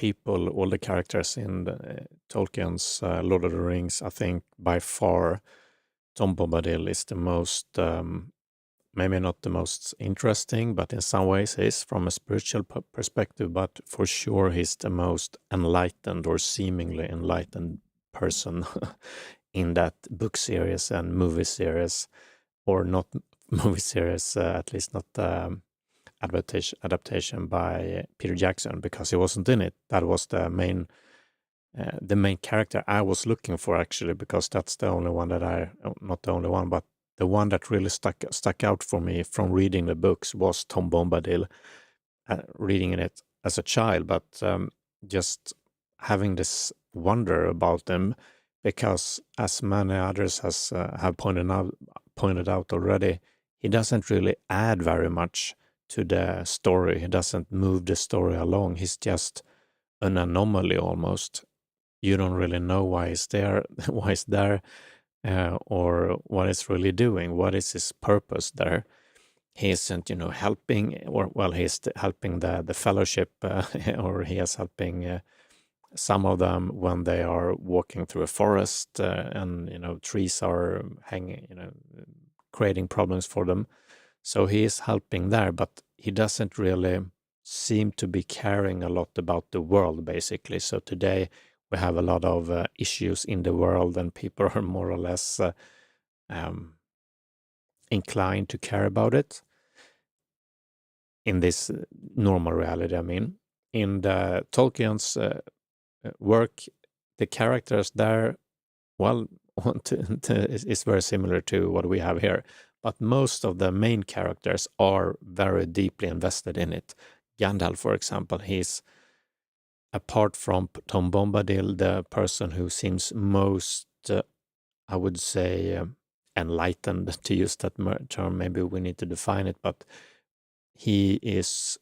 people, all the characters in Tolkien's Lord of the Rings, I think by far Tom Bombadil is the most, maybe not the most interesting, but in some ways is from a spiritual perspective, but for sure he's the most enlightened or seemingly enlightened person in that book series and movie series, or not movie series, at least not adaptation by Peter Jackson, because he wasn't in it. That was the main character I was looking for, actually, because that's the only one that not the only one, but the one that really stuck out for me from reading the books was Tom Bombadil, reading it as a child, but just having this wonder about him, because as many others have pointed out already, he doesn't really add very much to the story. He doesn't move the story along. He's just an anomaly almost. You don't really know why he's there, or what he's really doing. What is his purpose there? He isn't, helping, or well, he's helping the fellowship, or he is helping some of them when they are walking through a forest, and trees are hanging, creating problems for them. So he is helping there, but he doesn't really seem to be caring a lot about the world, basically. So today we have a lot of issues in the world, and people are more or less inclined to care about it in this normal reality. I mean, in the Tolkien's work, the characters there, well, is very similar to what we have here, but most of the main characters are very deeply invested in it. Gandalf, for example, he's, apart from Tom Bombadil, the person who seems most, I would say, enlightened, to use that term. Maybe we need to define it, but he is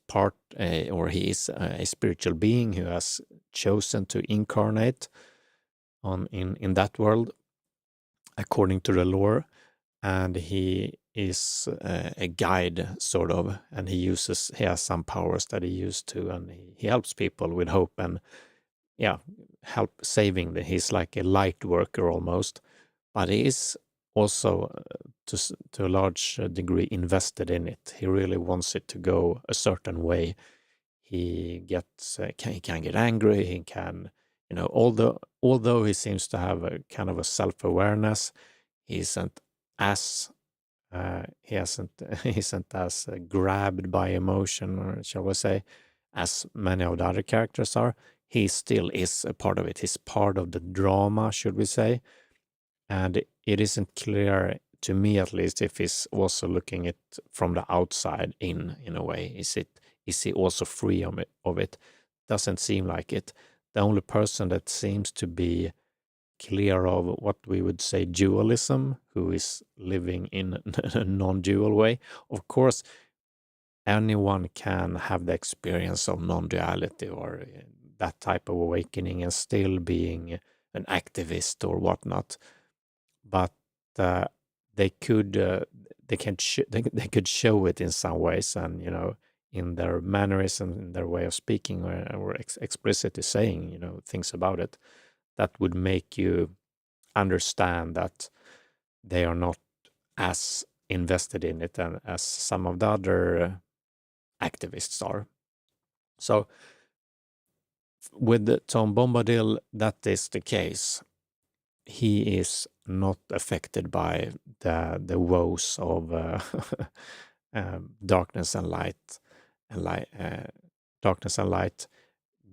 part, or he is a spiritual being who has chosen to incarnate in that world according to the lore, and he is a guide, sort of, and he has some powers that he used to, and he helps people with hope and help saving he's like a light worker almost, but he is also to a large degree invested in it. He really wants it to go a certain way. He gets he can get angry. He can, although he seems to have a kind of a self-awareness, he isn't as he isn't as grabbed by emotion, or shall we say, as many of the other characters are. He still is a part of it. He's part of the drama, should we say. And it isn't clear, to me at least, if he's also looking at from the outside in a way. Is he also free of it? Doesn't seem like it. The only person that seems to be clear of what we would say dualism, who is living in a non-dual way. Of course, anyone can have the experience of non-duality or that type of awakening and still being an activist or whatnot. But they could show it in some ways, and in their mannerism, in their way of speaking, or explicitly saying things about it, that would make you understand that they are not as invested in it as some of the other activists are. So with Tom Bombadil, that is the case. He is not affected by the woes of darkness and light, darkness and light,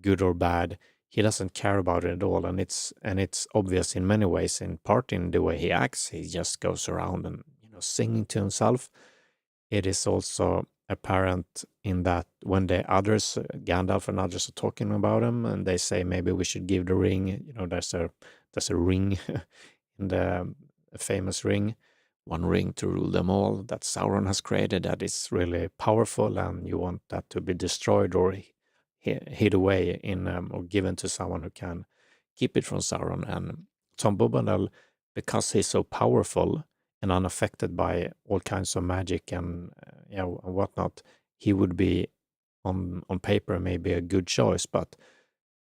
good or bad. He doesn't care about it at all, and it's obvious in many ways. In part, in the way he acts, he just goes around and singing to himself. It is also apparent in that when the others, Gandalf and others, are talking about him, and they say maybe we should give the ring. There's a ring in the famous ring, one ring to rule them all, that Sauron has created, that is really powerful, and you want that to be destroyed or hid away in or given to someone who can keep it from Sauron. And Tom Bombadil, because he's so powerful and unaffected by all kinds of magic and and whatnot, he would be on paper may be a good choice, but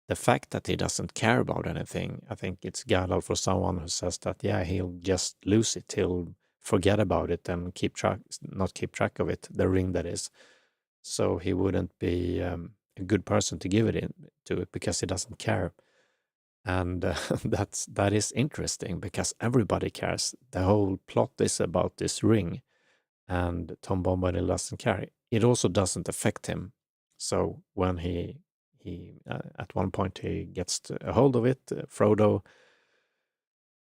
the fact that he doesn't care about anything, I think it's Gandalf for someone who says that, yeah, he'll just lose it. He'll forget about it and not keep track of it, the ring that is. So he wouldn't be a good person to give it to it because he doesn't care. And that is interesting because everybody cares. The whole plot is about this ring, and Tom Bombadil doesn't care. It also doesn't affect him. So when he at one point he gets a hold of it, Frodo,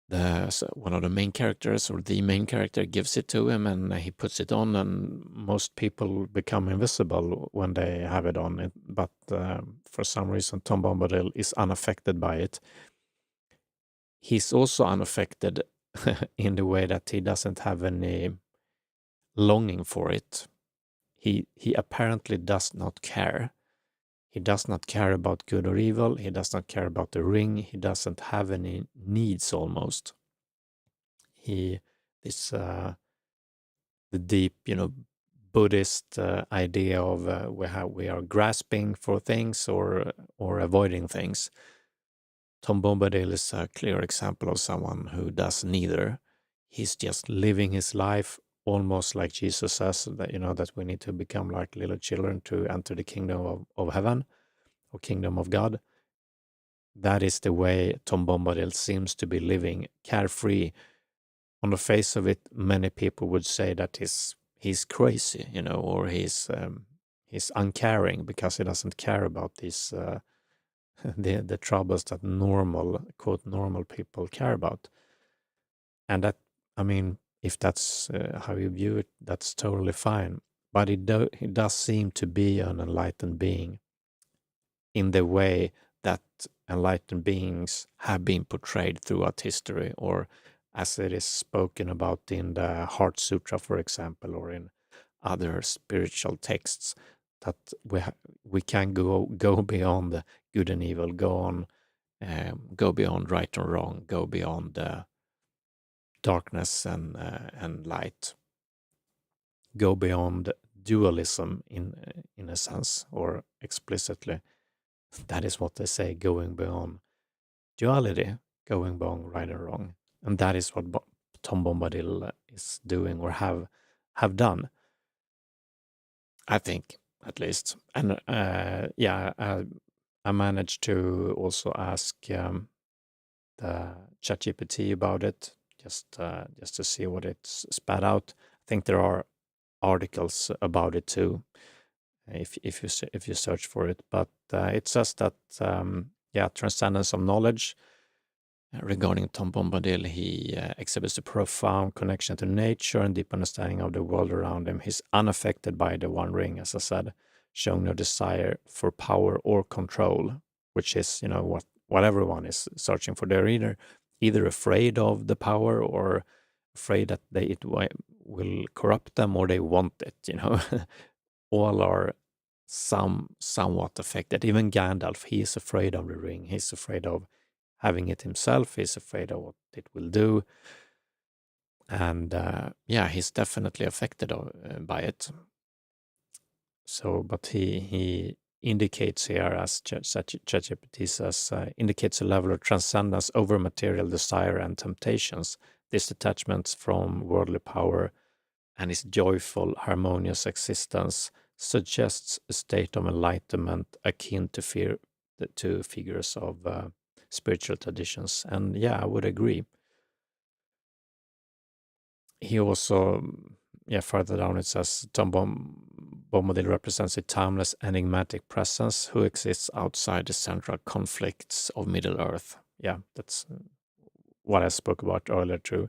one of the main characters or the main character, gives it to him, and he puts it on, and most people become invisible when they have it on. But for some reason, Tom Bombadil is unaffected by it. He's also unaffected in the way that he doesn't have any longing for it. He apparently does not care. He does not care about good or evil. He does not care about the ring. He doesn't have any needs almost. The deep, Buddhist idea of we are grasping for things or avoiding things. Tom Bombadil is a clear example of someone who does neither. He's just living his life almost like Jesus says that, that we need to become like little children to enter the kingdom of heaven or kingdom of God. That is the way Tom Bombadil seems to be living, carefree. On the face of it, many people would say that he's crazy, or he's uncaring because he doesn't care about these the troubles that quote normal people care about. And that, I mean, if that's how you view it, that's totally fine. But he does seem to be an enlightened being in the way that enlightened beings have been portrayed throughout history, or as it is spoken about in the Heart Sutra, for example, or in other spiritual texts, that we can go beyond the good and evil, go beyond right and wrong, go beyond darkness and light, go beyond dualism in a sense, or explicitly. That is what they say, going beyond duality, going beyond right and wrong. And that is what Tom Bombadil is doing or have done, I think, at least. And I managed to also ask the ChatGPT about it, just to see what it's spat out. I think there are articles about it too, if you search for it. But it says that transcendence of knowledge. Regarding Tom Bombadil, he exhibits a profound connection to nature and deep understanding of the world around him. He's unaffected by the One Ring, as I said, showing no desire for power or control, which is, what everyone is searching for. They're either afraid of the power or afraid that it will corrupt them, or they want it. All are somewhat affected. Even Gandalf, he is afraid of the ring. He's afraid of having it himself. He's afraid of what it will do. And he's definitely affected by it. So, but he indicates here, as ChatGPT says, indicates a level of transcendence over material desire and temptations. This detachment from worldly power and his joyful, harmonious existence suggests a state of enlightenment akin to figures of spiritual traditions. And I would agree. He also, further down it says, Tom Bombadil represents a timeless, enigmatic presence who exists outside the central conflicts of Middle-earth. Yeah, that's what I spoke about earlier too.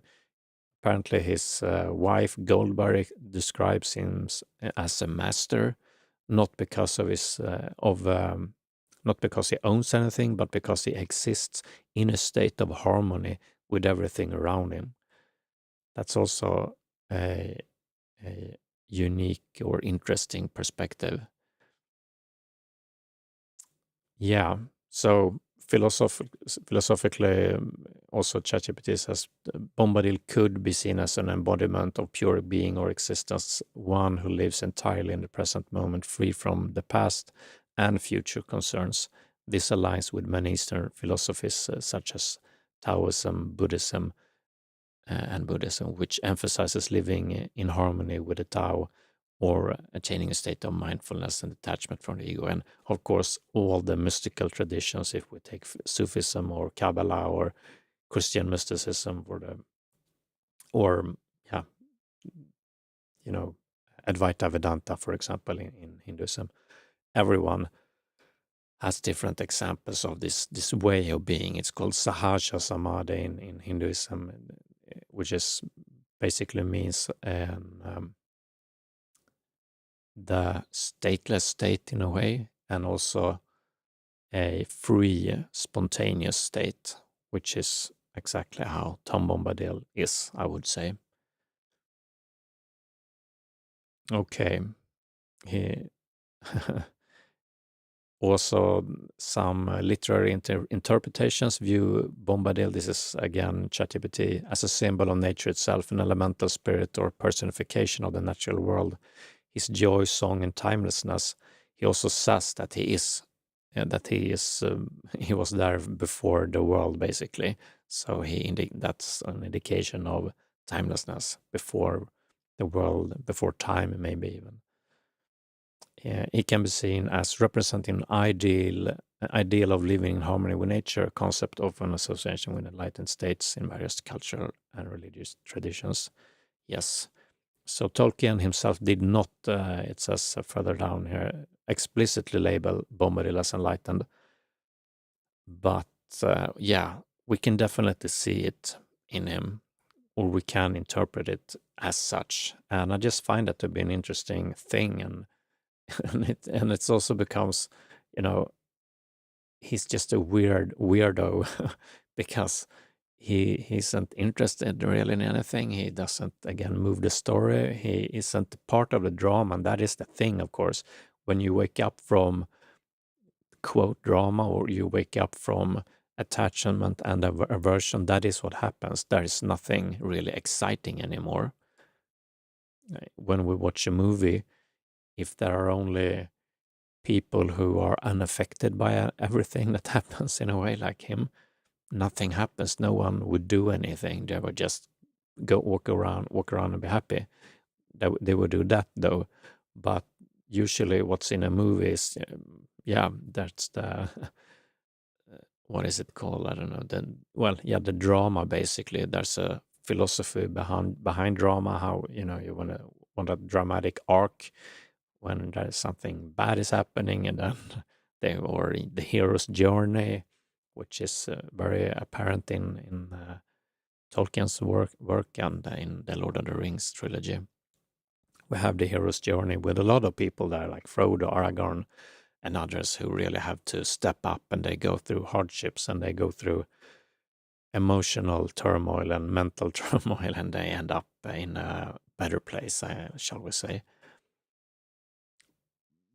Apparently his wife, Goldberry, describes him as a master, not because of not because he owns anything, but because he exists in a state of harmony with everything around him. That's also a unique or interesting perspective. Yeah. So philosophically, also ChatGPT says Bombadil could be seen as an embodiment of pure being or existence, one who lives entirely in the present moment, free from the past and future concerns. This aligns with many Eastern philosophies such as Taoism, Buddhism, and Buddhism, which emphasizes living in harmony with the Tao or attaining a state of mindfulness and detachment from the ego. And of course, all the mystical traditions, if we take Sufism or Kabbala or Christian mysticism or yeah, you know, Advaita Vedanta, for example, in Hinduism, everyone has different examples of this way of being. It's called Sahaja Samadhi in Hinduism, which is basically means the stateless state in a way, and also a free, spontaneous state, which is exactly how Tom Bombadil is, I would say. Okay. He also, some literary interpretations view Bombadil, this is again ChatGPT, as a symbol of nature itself, an elemental spirit or personification of the natural world. His joy, song, and timelessness. He also says that he is, he was there before the world, basically. So that's an indication of timelessness before the world, before time, maybe even. It can be seen as representing an ideal of living in harmony with nature, a concept of an association with enlightened states in various cultural and religious traditions. Yes. So Tolkien himself did not, it says further down here, explicitly label Bombadil as enlightened. But yeah, we can definitely see it in him, or we can interpret it as such. And I just find that to be an interesting thing. And it's also becomes, he's just a weirdo because he isn't interested really in anything. He doesn't, again, move the story. He isn't part of the drama, and that is the thing, of course. When you wake up from, quote, drama, or you wake up from attachment and aversion, that is what happens. There is nothing really exciting anymore. When we watch a movie, if there are only people who are unaffected by everything that happens in a way, like him, nothing happens. No one would do anything. They would just go walk around and be happy. They would do that though. But usually what's in a movie is, that's the, what is it called? I don't know. The drama, basically. There's a philosophy behind drama, how, you want a dramatic arc when there's something bad is happening, and then or the hero's journey, which is very apparent in Tolkien's work and in the Lord of the Rings trilogy. We have the hero's journey with a lot of people there, like Frodo, Aragorn, and others who really have to step up, and they go through hardships and they go through emotional turmoil and mental turmoil, and they end up in a better place, shall we say.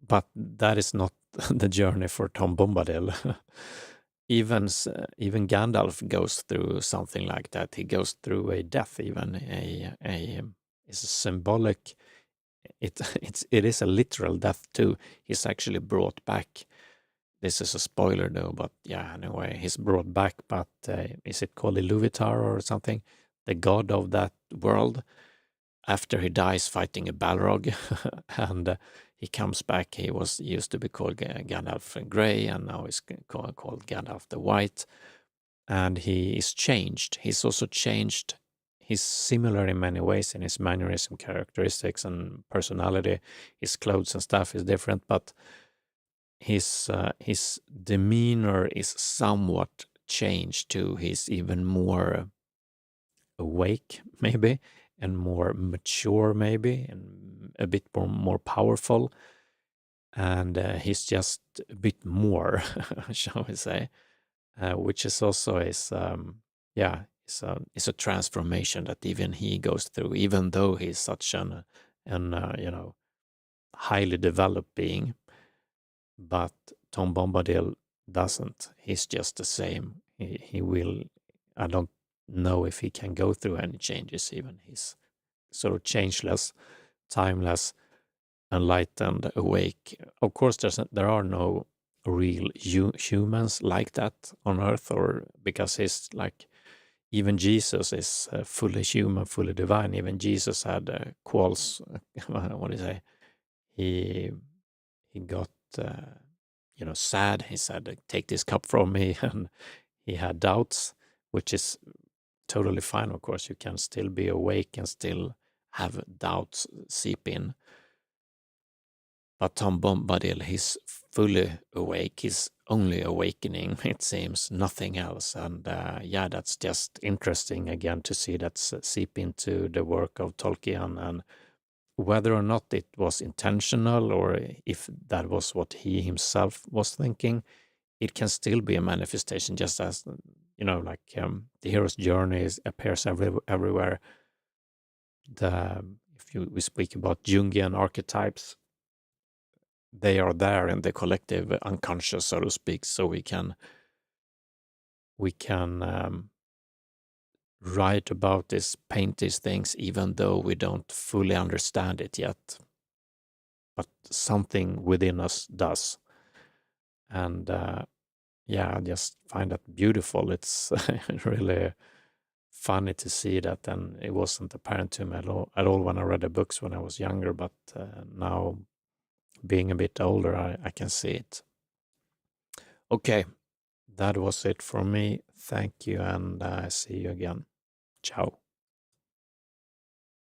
But that is not the journey for Tom Bombadil. Even Gandalf goes through something like that. He goes through a death, even it's a symbolic. It is a literal death too. He's actually brought back. This is a spoiler though, but yeah, anyway, he's brought back. But is it called Iluvatar or something? The god of that world. After he dies fighting a Balrog, and he comes back. He used to be called Gandalf Grey, and now he's called Gandalf the White. And he is changed. He's also changed. He's similar in many ways in his mannerism, characteristics, and personality. His clothes and stuff is different, but his demeanor is somewhat changed too. He's even more awake, maybe, and more mature, maybe, and a bit more powerful. And he's just a bit more, shall we say, which is also it's a transformation that even he goes through, even though he's such an highly developed being. But Tom Bombadil doesn't. He's just the same. He will, I don't know if he can go through any changes even. He's sort of changeless, timeless, enlightened, awake. Of course, there are no real humans like that on earth, or because he's like, even Jesus is fully human, fully divine. Even Jesus had quals. What do you say? He got sad. He said, "Take this cup from me," and he had doubts, which is totally fine. Of course, you can still be awake and still have doubts seep in. But Tom Bombadil, he's fully awake. He's only awakening, it seems, nothing else. And that's just interesting again to see that seep into the work of Tolkien, and whether or not it was intentional or if that was what he himself was thinking, it can still be a manifestation, just as, the hero's journey appears everywhere. We speak about Jungian archetypes, they are there in the collective unconscious, so to speak. So we can write about this, paint these things, even though we don't fully understand it yet. But something within us does. And I just find that beautiful. It's really funny to see that, and it wasn't apparent to me at all when I read the books when I was younger, but now, being a bit older, I can see it. Okay, that was it from me. Thank you, and see you again. Ciao.